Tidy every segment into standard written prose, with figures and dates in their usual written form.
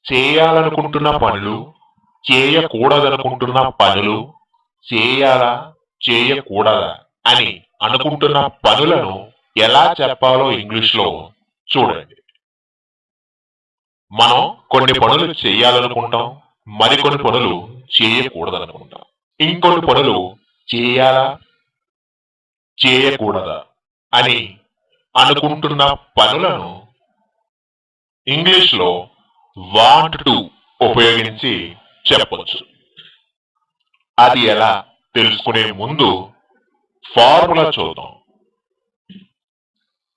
చేయాలనుకుంటున్న పనులు, చేయకూడదనుకుంటున్న పనులు, చేయాలా చేయకూడదా అని అనుకుంటున్న పనులను ఎలా చెప్పాలో ఇంగ్లీష్లో చూడండి. మనం కొన్ని పనులు చేయాలనుకుంటాం, మరికొన్ని పనులు చేయకూడదనుకుంటాం. ఇంకొన్ని పనులు చేయాలా చేయకూడదా అని అనుకుంటున్న పనులను ఇంగ్లీష్లో వాంట్ టు ఉపయోగించి చెప్పొచ్చు. అది ఎలా తెలుసుకునే ముందు ఫార్ములా చూద్దాం.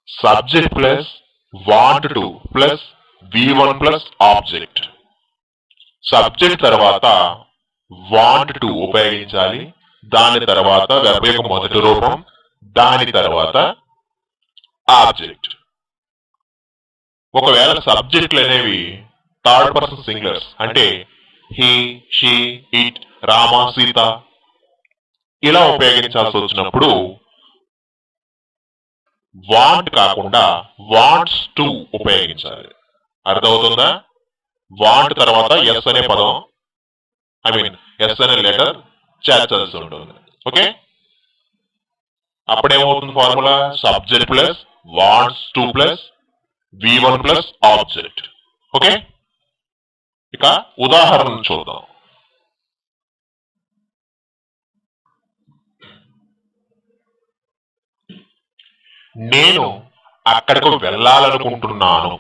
Subject plus want to plus V1 plus object. Subject తర్వాత వాంట్ టు ఉపయోగించాలి, దాని తర్వాత వెర్బ్ యొక్క మొదటి రూపం, దాని తర్వాత ఆబ్జెక్ట్. ఒకవేళ సబ్జెక్టులు అనేవి థర్డ్ పర్సన్ సింగులర్స్ అంటే he, she, it, Rama, Sita ఇలా ఉపయోగించాల్సి వచ్చినప్పుడు వాంట్ కాకుండా వాంట్స్ టు ఉపయోగించాలి. అర్థమవుతుందా? వాంట్ తర్వాత ఎస్ అనే పదం, ఎస్ అనే లెటర్ చేర్చాల్సి ఉంటుంది. ఓకే, అప్పుడేమవుతుంది formula? Subject plus wants to plus V1 plus object. Okay, ఇక ఉదాహరణ చూద్దాం. నేను అక్కడకు వెళ్ళాలనుకుంటున్నాను.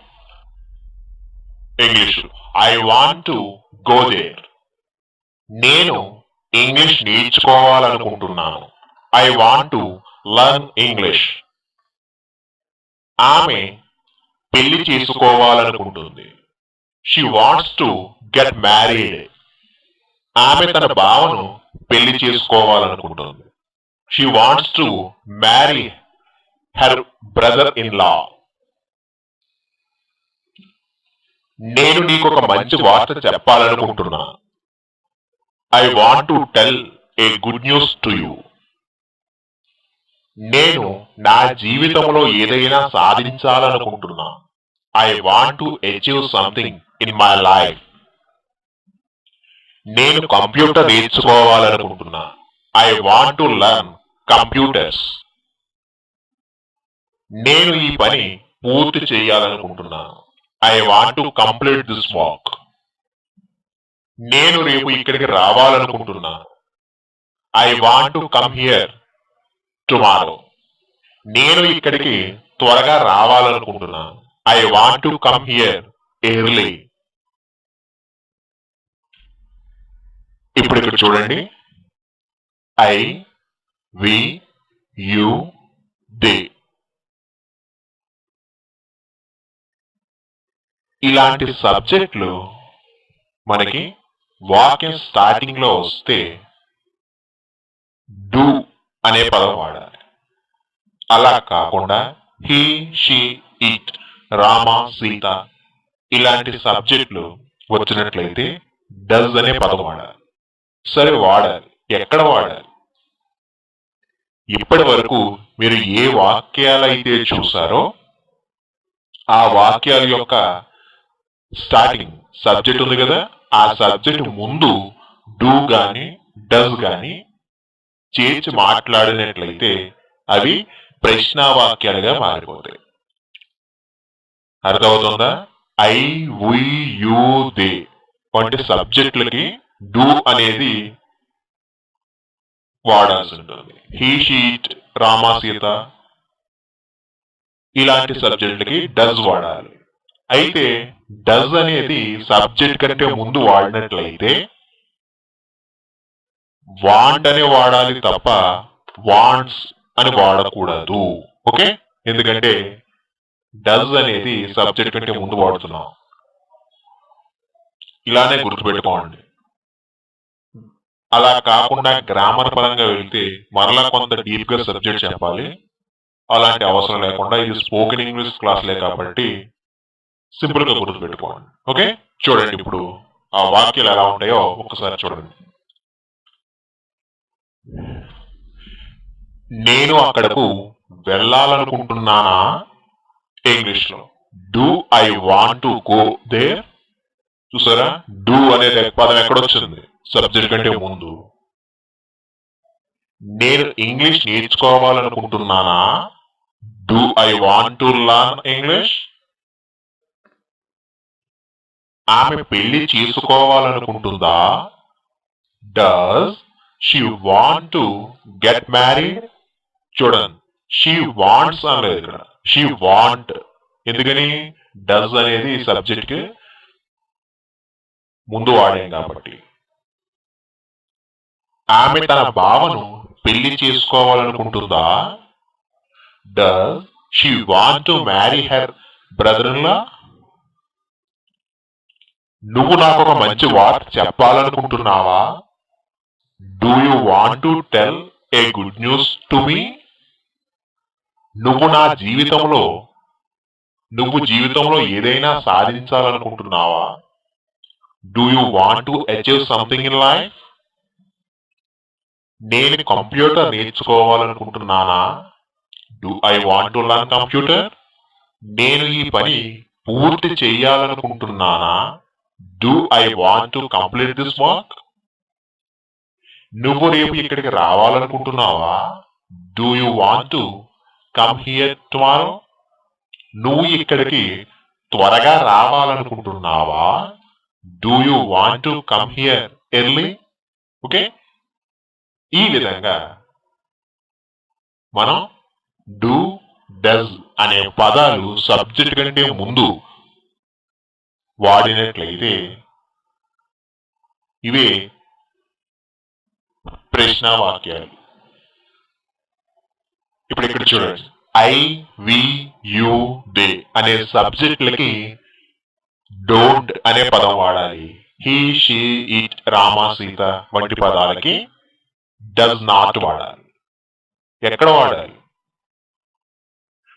English, I want to go there. నేను ఇంగ్లీష్ నేర్చుకోవాలనుకుంటున్నాను. I want to learn English. ఆమె పెళ్లి చేసుకోవాలనుకుంటుంది. She wants to get married. ఆమె తన బావను పెళ్లి చేసుకోవాలనుకుంటుంది. She wants to marry her brother in law. నేను నీకు ఒక మంచి వార్త చెప్పాలనుకుంటున్నా. I want to tell a good news to you. నేను నా జీవితంలో ఏదైనా సాధించాలనుకుంటున్నా. I want to achieve something in my life. నేను కంప్యూటర్ నేర్చుకోవాలనుకుంటున్నా. I want to learn computers. నేను ఈ పని పూర్తి చేయాలనుకుంటున్నాను. I want to complete this work. నేను రేపు ఇక్కడికి రావాలనుకుంటున్నాను. I want to come here tomorrow. నేను ఇక్కడికి త్వరగా రావాలనుకుంటున్నాను. I want to come here early. ఇప్పుడు ఇక్కడ చూడండి, ఐ, వి, యు, దే ఇలాంటి సబ్జెక్టులు మనకి వాక్యం స్టార్టింగ్ లో వస్తే డూ అనే పదం వాడాలి. అలా కాకుండా he, she, it, Rama, Sita ఇలాంటి సబ్జెక్టులు వచ్చినట్లయితే డస్ అనే పదం వాడాలి. సరే, వాడాలి. ఎక్కడ వాడాలి? ఇప్పటి వరకు మీరు ఏ వాక్యాలైతే చూసారో ఆ వాక్యాల యొక్క స్టార్టింగ్ సబ్జెక్ట్ ఉంది కదా, ఆ సబ్జెక్ట్ ముందు డూ గాని డస్ గాని చేర్చి మాట్లాడినట్లయితే అవి ప్రశ్నావాక్యాలుగా మారిపోతాయి. అర్థమవుతుందా? ఐ, వి, యు, దే వంటి సబ్జెక్టులకి డూ అనేది వాడాల్సి ఉంటుంది. He, she, it, Rama, Sita ఇలాంటి సబ్జెక్టులకి డస్ వాడాలి. అయితే డస్ అనేది సబ్జెక్ట్ కంటే ముందు వాడినట్లయితే వాంట్ అనే వాడాలి తప్ప వాంట్స్ అని వాడకూడదు. ఓకే, ఎందుకంటే డస్ అనేది సబ్జెక్ట్ కంటే ముందు వాడుతున్నాం. ఇలానే గుర్తుపెట్టుకోండి. అలా కాకుండా గ్రామర్ పరంగా వెళ్తే మరలా కొంత డీప్ గా సబ్జెక్ట్ చెప్పాలి. అలాంటి అవసరం లేకుండా ఇది స్పోకెన్ ఇంగ్లీష్ క్లాసులే కాబట్టి సింపుల్ గా గుర్తుపెట్టుకోండి. ఓకే, చూడండి ఇప్పుడు ఆ వాక్యాలు ఎలా ఉంటాయో ఒక్కసారి చూడండి. నేను అక్కడకు వెళ్ళాలనుకుంటున్నానా? ఇంగ్లీష్ లో do I want to go there? చూసారా, డూ అనేది పదం ఎక్కడొచ్చింది? సబ్జెక్ట్ కంటే ముందు. నేను ఇంగ్లీష్ నేర్చుకోవాలనుకుంటున్నానా? Do I want to learn English? ఆమె పెళ్లి చేసుకోవాలనుకుంటుందా? Does she want to get married? చూడండి, షీ వాంట్స్ అనలేదు ఇక్కడ, షీ వాంట్. ఎందుకని? డస్ అనేది సబ్జెక్ట్ కి ముందు వాడాం కాబట్టి. ఆమె తన బావను పెళ్లి చేసుకోవాలనుకుంటుందా? Does she want to marry her brother in law? నువ్వు నాకు ఒక మంచి వార్త చెప్పాలనుకుంటున్నావా? Do you want to tell a good news to me? నువ్వు జీవితంలో ఏదైనా సాధించాలనుకుంటున్నావా? Do you want to achieve something in life? నేను కంప్యూటర్ నేర్చుకోవాలనుకుంటున్నానా? Do I want to learn computer? నేను ఈ పని పూర్తి చేయాలనుకుంటున్నానా? Do I want to complete this work? నువ్వు రేపు ఇక్కడికి రావాలనుకుంటున్నావా? Do you want to come here tomorrow? నువ్వు ఇక్కడికి త్వరగా రావాలనుకుంటున్నావా? Do you want to come here early? Okay, ఈ విధంగా మనం డూ, డస్ అనే పదాలు సబ్జెక్ట్ కంటే ముందు వాడినట్లయితే ఇవే ప్రశ్న వాక్యాలు. ఇప్పుడు ఇక్కడ చూడండి, ఐ, వి, యు, దే అనే సబ్జెక్టులకి డోంట్ అనే పదం వాడాలి. He, she, it, Rama, Sita వంటి పదాలకి డస్ నాట్ వాడాలి. ఎక్కడ వాడాలి?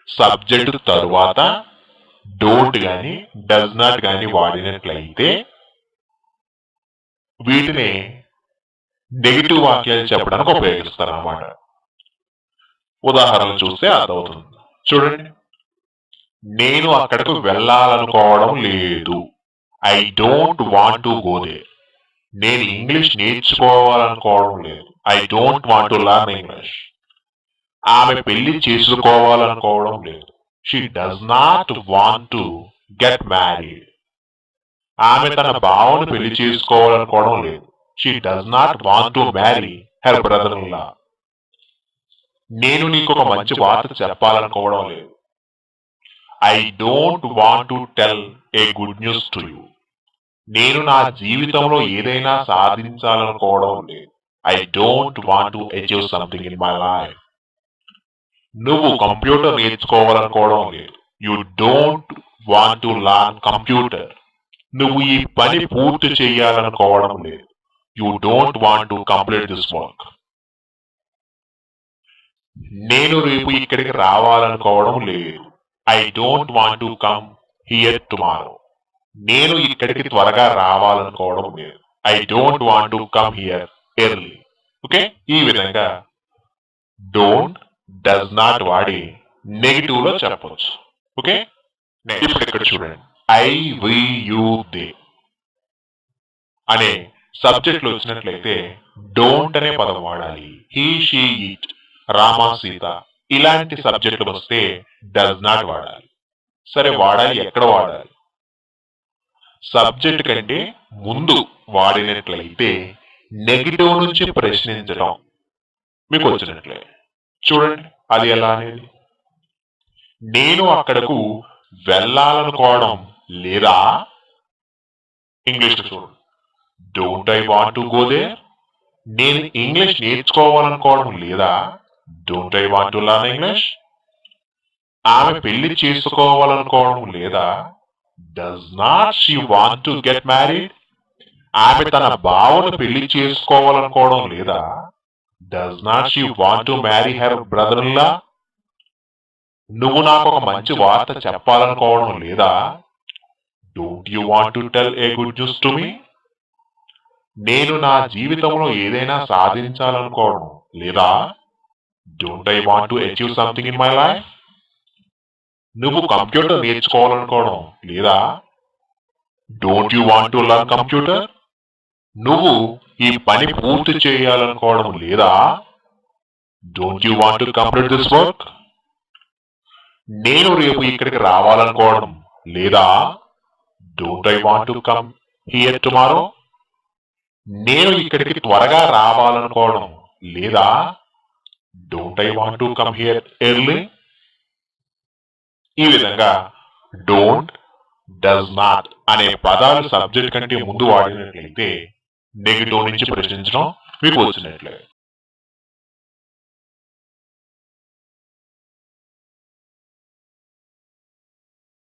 సబ్జెక్టు తరువాత డోంట్ గాని డస్ నాట్ గాని వాడినట్లయితే వీటిని నెగిటివ్ వాక్యాలు చెప్పడానికి ఉపయోగిస్తారు అన్నమాట. ఉదాహరణలు చూస్తే అర్థమవుతుంది. చూడండి, నేను అక్కడకు వెళ్ళాలనుకోవడం లేదు. I don't want to go there. నేను ఇంగ్లీష్ నేర్చుకోవాలనుకోవడం లేదు. I don't want to learn English. ఆమె పెళ్లి చేసుకోవాలనుకోవడం లేదు. She does not want to get married. ఆమె తన బావను పెళ్లి చేసుకోవాలనుకోవడం లేదు. She does not want to marry her brother in law. నేను నీకు ఒక మంచి వార్త చెప్పాలనుకోవడం లేదు. I don't want to tell a good news to you. నేను నా జీవితంలో ఏదైనా సాధించాలనుకోవడం లేదు. I don't want to achieve something in my life. నువ్వు కంప్యూటర్ నేర్చుకోవాలనుకోవడం లేదు. You don't want to learn computer. నువ్వు ఈ పని పూర్తి చేయాలనుకోవడం లేదు. You don't want to complete this work. నేను రేపు ఇక్కడికి రావాలనుకోవడం లేదు. I don't want to come here tomorrow. నేను ఇక్కడికి త్వరగా రావాలనుకోవడం లేదు. I don't want to come here early. Okay, ఈ విధంగా డోంట్, డస్ నాట్ వాడి నెగిటివ్ లో చెప్పవచ్చు. ఓకే, ఇప్పుడు ఇక్కడ చూడండి, ఐ, వి, యు, దే అనే సబ్జెక్టులు వచ్చినట్లయితే డోంట్ అనే పదం వాడాలి. He, she, it, Rama, Sita ఇలాంటి సబ్జెక్టులు వస్తే డస్ నాట్ వాడాలి. సరే, వాడాలి, ఎక్కడ వాడాలి? సబ్జెక్ట్ కంటే ముందు వాడినట్లయితే నెగిటివ్ నుంచి ప్రశ్నించడం మీకు వచ్చినట్లే. చూడండి, అది ఎలా అనేది. నేను అక్కడకు వెళ్ళాలనుకోవడం లేదా? ఇంగ్లీష్ చూడండి, don't I want to go there. నేను ఇంగ్లీష్ నేర్చుకోవాలనుకోవడం లేదా? Don't I want to learn English. ఆమె పెళ్లి చేసుకోవాలనుకోవడం లేదా? Does not she want to get married. ఆమె తన బావను పెళ్లి చేసుకోవాలనుకోవడం లేదా? Does not she want to marry her brother in law. నువ్వు నాకు ఒక మంచి వార్త చెప్పాలనుకోవడం లేదా? Don't you want to tell a good news to me. నేను నా జీవితంలో ఏదైనా సాధించాలనుకోవడం లేదా? Don't I want to achieve something in my life. నువ్వు కంప్యూటర్ నేర్చుకోవాలనుకోవడం లేదా? Don't you want to learn computer? నువ్వు ఈ పని పూర్తి చేయాలనుకోవడం లేదా? Don't you want to complete this work? నేను రేపు ఇక్కడికి రావాలనుకోవడం లేదా? Don't I want to come here tomorrow? నేను ఇక్కడికి త్వరగా రావాలనుకోవడం లేదా? Don't I want to come here early? ఈ విధంగా డోంట్, డస్ నాట్ అనే పదాలు సబ్జెక్ట్ కంటే ముందు వాడినట్లయితే నెగిటివ్ నుంచి ప్రశ్నించడం మీకు వచ్చినట్లే.